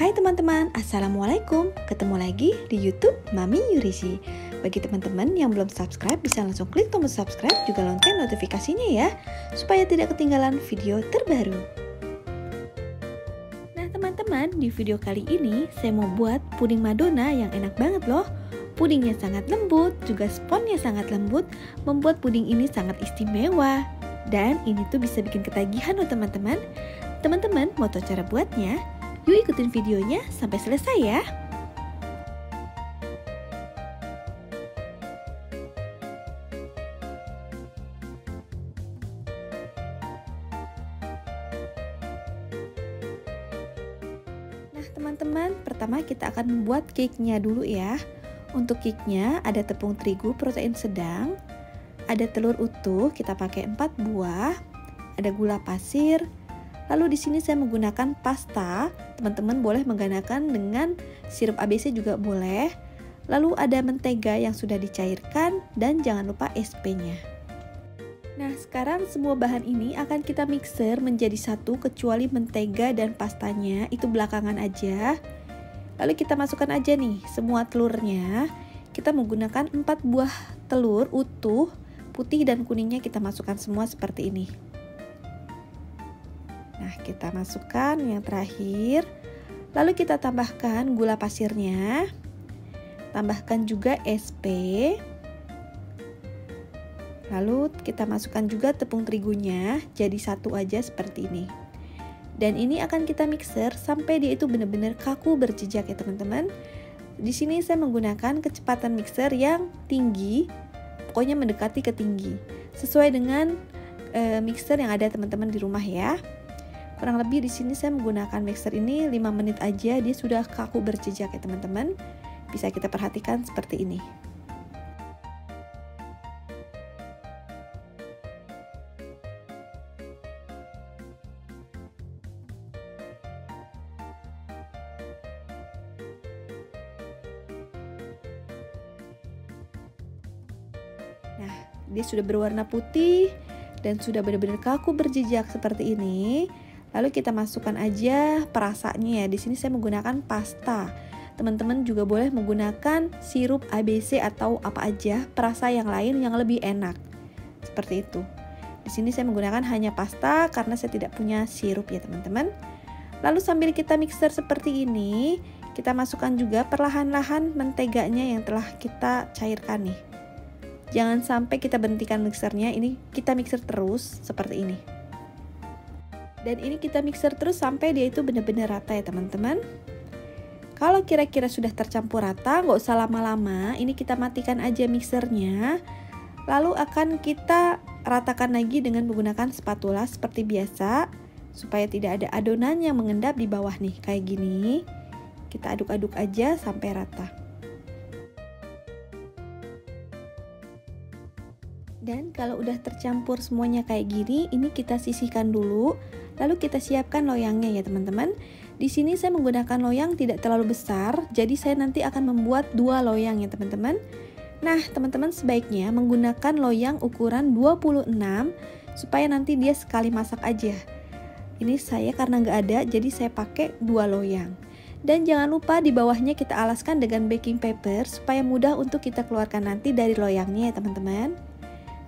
Hai teman-teman, Assalamualaikum. Ketemu lagi di YouTube Mami Yurisi. Bagi teman-teman yang belum subscribe, bisa langsung klik tombol subscribe, juga lonceng notifikasinya ya, supaya tidak ketinggalan video terbaru. Nah teman-teman, di video kali ini saya mau buat puding Madonna yang enak banget loh. Pudingnya sangat lembut, juga sponnya sangat lembut, membuat puding ini sangat istimewa. Dan ini tuh bisa bikin ketagihan loh teman-teman. Teman-teman mau tahu cara buatnya? Yuk ikutin videonya sampai selesai ya. Nah teman-teman, pertama kita akan membuat cake-nya dulu ya. Untuk cake-nya ada tepung terigu protein sedang, ada telur utuh, kita pakai 4 buah, ada gula pasir. Lalu di sini saya menggunakan pasta, teman-teman boleh menggunakan dengan sirup ABC juga boleh. Lalu ada mentega yang sudah dicairkan dan jangan lupa SP-nya. Nah sekarang semua bahan ini akan kita mixer menjadi satu kecuali mentega dan pastanya, itu belakangan aja. Lalu kita masukkan aja nih semua telurnya. Kita menggunakan 4 buah telur utuh, putih dan kuningnya kita masukkan semua seperti ini. Nah, kita masukkan yang terakhir. Lalu kita tambahkan gula pasirnya. Tambahkan juga SP. Lalu kita masukkan juga tepung terigunya, jadi satu aja seperti ini. Dan ini akan kita mixer sampai dia itu benar-benar kaku berjejak ya teman-teman. Di sini saya menggunakan kecepatan mixer yang tinggi, pokoknya mendekati ke tinggi, sesuai dengan mixer yang ada teman-teman di rumah ya. Kurang lebih di sini saya menggunakan mixer ini 5 menit aja, dia sudah kaku berjejak ya teman-teman. Bisa kita perhatikan seperti ini. Nah, dia sudah berwarna putih dan sudah benar-benar kaku berjejak seperti ini. Lalu kita masukkan aja perasanya ya. Di sini saya menggunakan pasta. Teman-teman juga boleh menggunakan sirup ABC atau apa aja perasa yang lain yang lebih enak. Seperti itu. Di sini saya menggunakan hanya pasta karena saya tidak punya sirup ya teman-teman. Lalu sambil kita mixer seperti ini, kita masukkan juga perlahan-lahan menteganya yang telah kita cairkan nih. Jangan sampai kita berhentikan mixernya, ini kita mixer terus seperti ini. Dan ini kita mixer terus sampai dia itu benar-benar rata ya teman-teman. Kalau kira-kira sudah tercampur rata, nggak usah lama-lama, ini kita matikan aja mixernya. Lalu akan kita ratakan lagi dengan menggunakan spatula seperti biasa, supaya tidak ada adonan yang mengendap di bawah nih, kayak gini. Kita aduk-aduk aja sampai rata. Dan kalau udah tercampur semuanya kayak gini, ini kita sisihkan dulu. Lalu kita siapkan loyangnya ya teman-teman. Di sini saya menggunakan loyang tidak terlalu besar, jadi saya nanti akan membuat 2 loyang ya teman-teman. Nah teman-teman sebaiknya menggunakan loyang ukuran 26 supaya nanti dia sekali masak aja. Ini saya karena nggak ada, jadi saya pakai 2 loyang. Dan jangan lupa di bawahnya kita alaskan dengan baking paper supaya mudah untuk kita keluarkan nanti dari loyangnya ya teman-teman.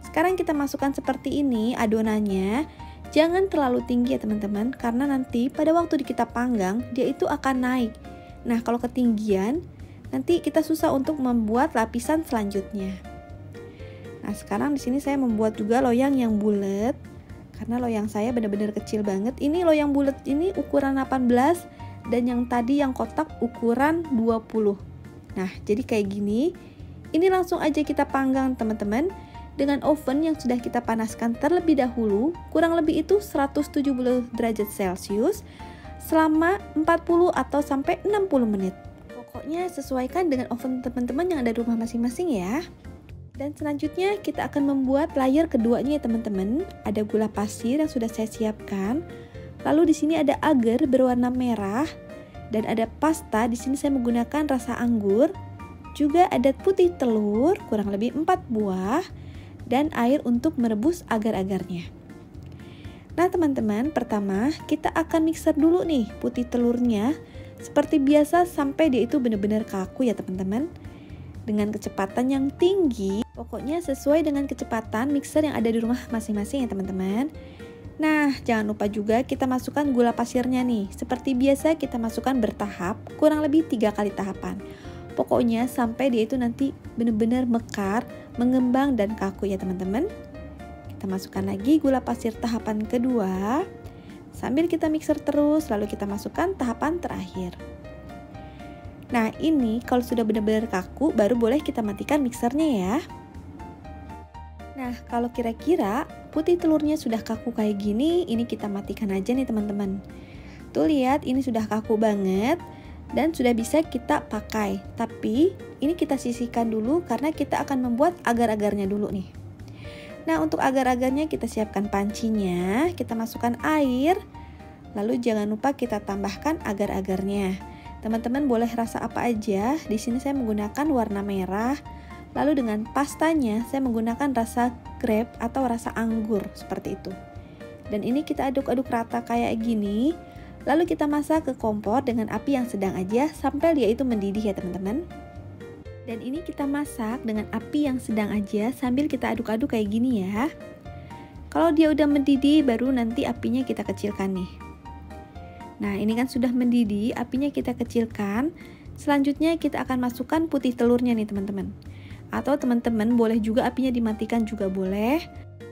Sekarang kita masukkan seperti ini adonannya. Jangan terlalu tinggi ya teman-teman, karena nanti pada waktu kita panggang dia itu akan naik. Nah kalau ketinggian nanti kita susah untuk membuat lapisan selanjutnya. Nah sekarang di sini saya membuat juga loyang yang bulat, karena loyang saya benar-benar kecil banget. Ini loyang bulat ini ukuran 18 dan yang tadi yang kotak ukuran 20. Nah jadi kayak gini. Ini langsung aja kita panggang teman-teman dengan oven yang sudah kita panaskan terlebih dahulu, kurang lebih itu 170 derajat Celcius selama 40 atau sampai 60 menit. Pokoknya sesuaikan dengan oven teman-teman yang ada di rumah masing-masing ya. Dan selanjutnya kita akan membuat layer keduanya ya teman-teman. Ada gula pasir yang sudah saya siapkan. Lalu di sini ada agar berwarna merah dan ada pasta. Di sini saya menggunakan rasa anggur. Juga ada putih telur kurang lebih 4 buah. Dan air untuk merebus agar-agarnya. Nah teman-teman, pertama kita akan mixer dulu nih putih telurnya seperti biasa sampai dia itu benar-benar kaku ya teman-teman. Dengan kecepatan yang tinggi, pokoknya sesuai dengan kecepatan mixer yang ada di rumah masing-masing ya teman-teman. Nah, jangan lupa juga kita masukkan gula pasirnya nih. Seperti biasa kita masukkan bertahap, kurang lebih 3 kali tahapan. Pokoknya sampai dia itu nanti benar-benar mekar, mengembang dan kaku ya teman-teman. Kita masukkan lagi gula pasir tahapan kedua. Sambil kita mixer terus, lalu kita masukkan tahapan terakhir. Nah, ini kalau sudah benar-benar kaku, baru boleh kita matikan mixernya ya. Nah, kalau kira-kira putih telurnya sudah kaku kayak gini, ini kita matikan aja nih teman-teman. Tuh lihat, ini sudah kaku banget dan sudah bisa kita pakai. Tapi, ini kita sisihkan dulu karena kita akan membuat agar-agarnya dulu nih. Nah, untuk agar-agarnya kita siapkan pancinya, kita masukkan air, lalu jangan lupa kita tambahkan agar-agarnya. Teman-teman boleh rasa apa aja. Di sini saya menggunakan warna merah. Lalu dengan pastanya saya menggunakan rasa grape atau rasa anggur seperti itu. Dan ini kita aduk-aduk rata kayak gini. Lalu kita masak ke kompor dengan api yang sedang aja sampai dia itu mendidih ya teman-teman. Dan ini kita masak dengan api yang sedang aja sambil kita aduk-aduk kayak gini ya. Kalau dia udah mendidih baru nanti apinya kita kecilkan nih. Nah, ini kan sudah mendidih, apinya kita kecilkan. Selanjutnya kita akan masukkan putih telurnya nih teman-teman. Atau teman-teman boleh juga apinya dimatikan juga boleh.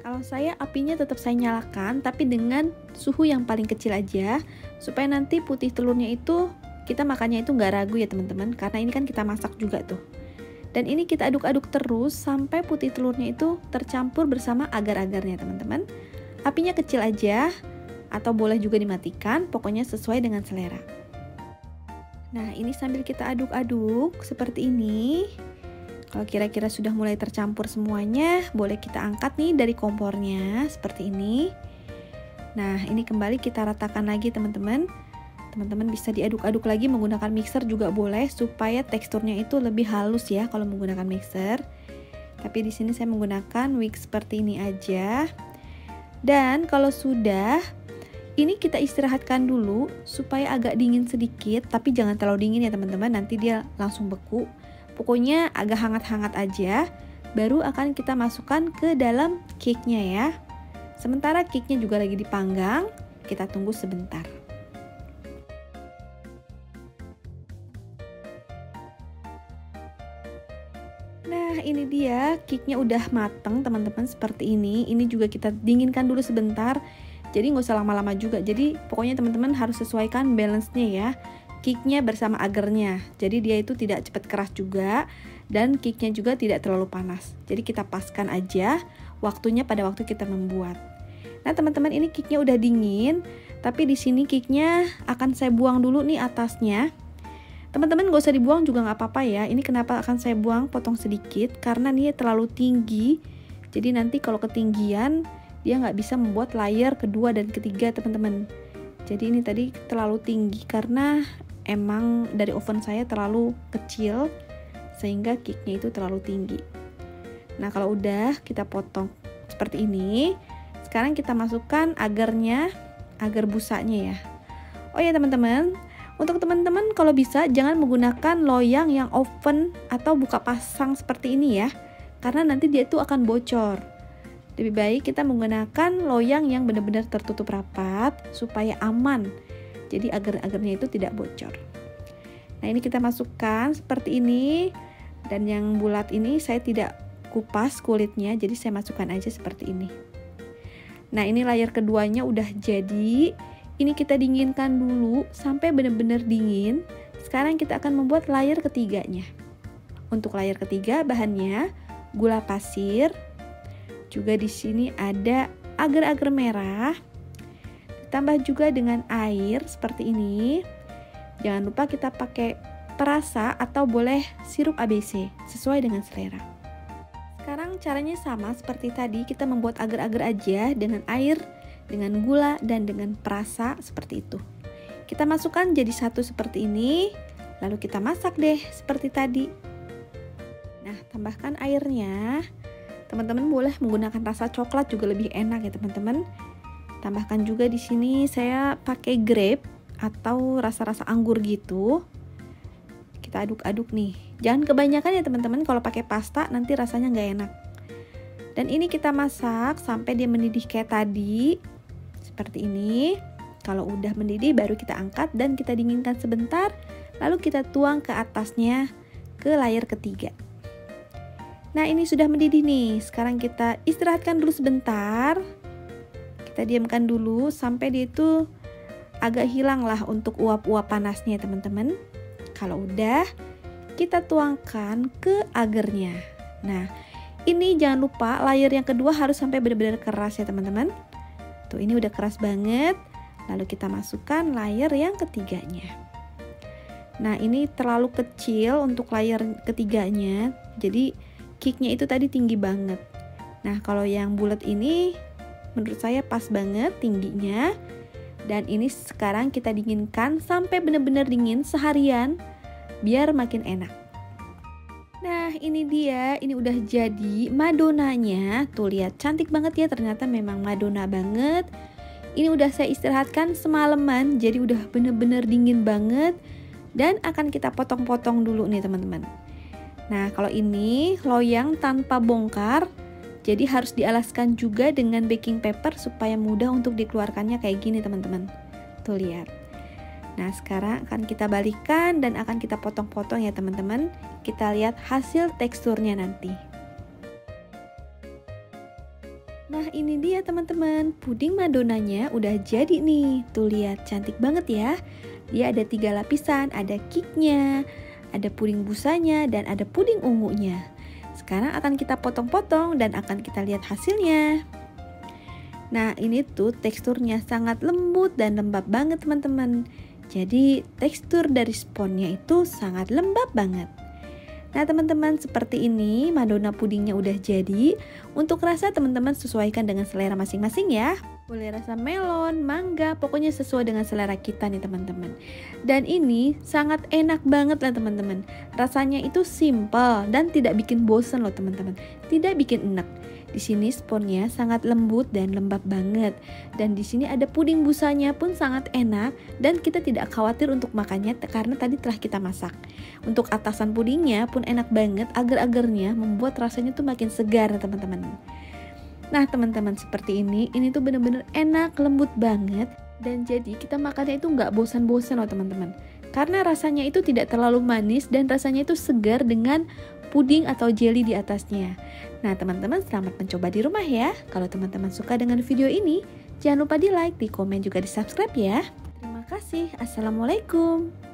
Kalau saya apinya tetap saya nyalakan, tapi dengan suhu yang paling kecil aja, supaya nanti putih telurnya itu kita makannya itu nggak ragu ya teman-teman, karena ini kan kita masak juga tuh. Dan ini kita aduk-aduk terus sampai putih telurnya itu tercampur bersama agar-agarnya teman-teman. Apinya kecil aja, atau boleh juga dimatikan, pokoknya sesuai dengan selera. Nah, ini sambil kita aduk-aduk seperti ini. Kalau kira-kira sudah mulai tercampur semuanya, boleh kita angkat nih dari kompornya seperti ini. Nah, ini kembali kita ratakan lagi teman-teman. Teman-teman bisa diaduk-aduk lagi menggunakan mixer juga boleh supaya teksturnya itu lebih halus ya kalau menggunakan mixer. Tapi di sini saya menggunakan whisk seperti ini aja. Dan kalau sudah, ini kita istirahatkan dulu supaya agak dingin sedikit, tapi jangan terlalu dingin ya teman-teman, nanti dia langsung beku. Pokoknya agak hangat-hangat aja, baru akan kita masukkan ke dalam cake-nya ya. Sementara cake-nya juga lagi dipanggang, kita tunggu sebentar. Nah, ini dia cake-nya udah mateng teman-teman seperti ini. Ini juga kita dinginkan dulu sebentar. Jadi nggak usah lama-lama juga. Jadi pokoknya teman-teman harus sesuaikan balance-nya ya. Cake-nya bersama agarnya. Jadi dia itu tidak cepat keras juga dan cake-nya juga tidak terlalu panas. Jadi kita paskan aja waktunya pada waktu kita membuat. Nah, teman-teman ini cake-nya udah dingin, tapi di sini cake-nya akan saya buang dulu nih atasnya. Teman-teman gak usah dibuang juga nggak apa-apa ya. Ini kenapa akan saya buang potong sedikit karena ini terlalu tinggi. Jadi nanti kalau ketinggian dia nggak bisa membuat layer kedua dan ketiga teman-teman. Jadi ini tadi terlalu tinggi karena emang dari oven saya terlalu kecil sehingga cake-nya itu terlalu tinggi. Nah, kalau udah kita potong seperti ini, sekarang kita masukkan agarnya, agar busanya ya. Oh ya teman-teman, untuk teman-teman kalau bisa jangan menggunakan loyang yang oven atau buka pasang seperti ini ya, karena nanti dia itu akan bocor. Lebih baik kita menggunakan loyang yang benar-benar tertutup rapat supaya aman. Jadi agar-agarnya itu tidak bocor. Nah, ini kita masukkan seperti ini. Dan yang bulat ini saya tidak kupas kulitnya, jadi saya masukkan aja seperti ini. Nah, ini layer keduanya udah jadi. Ini kita dinginkan dulu sampai benar-benar dingin. Sekarang kita akan membuat layer ketiganya. Untuk layer ketiga bahannya gula pasir. Juga di sini ada agar-agar merah. Ditambah juga dengan air seperti ini. Jangan lupa kita pakai perasa atau boleh sirup ABC sesuai dengan selera. Sekarang caranya sama seperti tadi, kita membuat agar-agar aja dengan air, dengan gula, dan dengan perasa seperti itu. Kita masukkan jadi satu seperti ini, lalu kita masak deh seperti tadi. Nah, tambahkan airnya. Teman-teman boleh menggunakan rasa coklat juga lebih enak ya teman-teman. Tambahkan juga di sini saya pakai grape atau rasa-rasa anggur gitu. Kita aduk-aduk nih. Jangan kebanyakan ya teman-teman, kalau pakai pasta nanti rasanya nggak enak. Dan ini kita masak sampai dia mendidih kayak tadi. Seperti ini. Kalau udah mendidih baru kita angkat dan kita dinginkan sebentar. Lalu kita tuang ke atasnya ke layer ketiga. Nah ini sudah mendidih nih. Sekarang kita istirahatkan dulu sebentar. Kita diamkan dulu sampai dia itu agak hilang lah untuk uap-uap panasnya teman-teman. Kalau udah, kita tuangkan ke agarnya. Nah, ini jangan lupa layer yang kedua harus sampai benar-benar keras ya teman-teman. Tuh ini udah keras banget. Lalu kita masukkan layer yang ketiganya. Nah, ini terlalu kecil untuk layer ketiganya. Jadi cake-nya itu tadi tinggi banget. Nah, kalau yang bulat ini menurut saya pas banget tingginya. Dan ini sekarang kita dinginkan sampai benar-benar dingin seharian biar makin enak. Nah ini dia, ini udah jadi Madonnanya. Tuh lihat cantik banget ya, ternyata memang Madonna banget. Ini udah saya istirahatkan semalaman, jadi udah bener-bener dingin banget. Dan akan kita potong-potong dulu nih teman-teman. Nah kalau ini loyang tanpa bongkar, jadi harus dialaskan juga dengan baking paper supaya mudah untuk dikeluarkannya kayak gini teman-teman. Tuh lihat. Nah sekarang akan kita balikan dan akan kita potong-potong ya teman-teman. Kita lihat hasil teksturnya nanti. Nah ini dia teman-teman, puding Madonnanya udah jadi nih. Tuh lihat cantik banget ya. Dia ada 3 lapisan, ada cake-nya, ada puding busanya, dan ada puding ungunya. Sekarang akan kita potong-potong dan akan kita lihat hasilnya. Nah ini tuh teksturnya sangat lembut dan lembab banget teman-teman. Jadi tekstur dari sponnya itu sangat lembab banget. Nah teman-teman seperti ini Madonna pudingnya udah jadi. Untuk rasa teman-teman sesuaikan dengan selera masing-masing ya. Boleh rasa melon, mangga, pokoknya sesuai dengan selera kita nih teman-teman. Dan ini sangat enak banget lah teman-teman. Rasanya itu simple dan tidak bikin bosen loh teman-teman. Tidak bikin enak. Di sini sponnya sangat lembut dan lembab banget. Dan di sini ada puding busanya pun sangat enak dan kita tidak khawatir untuk makannya karena tadi telah kita masak. Untuk atasan pudingnya pun enak banget, agar-agarnya membuat rasanya tuh makin segar teman-teman. Nah teman-teman seperti ini tuh bener-bener enak, lembut banget. Dan jadi kita makannya itu nggak bosan-bosan loh teman-teman. Karena rasanya itu tidak terlalu manis dan rasanya itu segar dengan puding atau jelly di atasnya. Nah teman-teman selamat mencoba di rumah ya. Kalau teman-teman suka dengan video ini, jangan lupa di like, di komen juga di subscribe ya. Terima kasih. Assalamualaikum.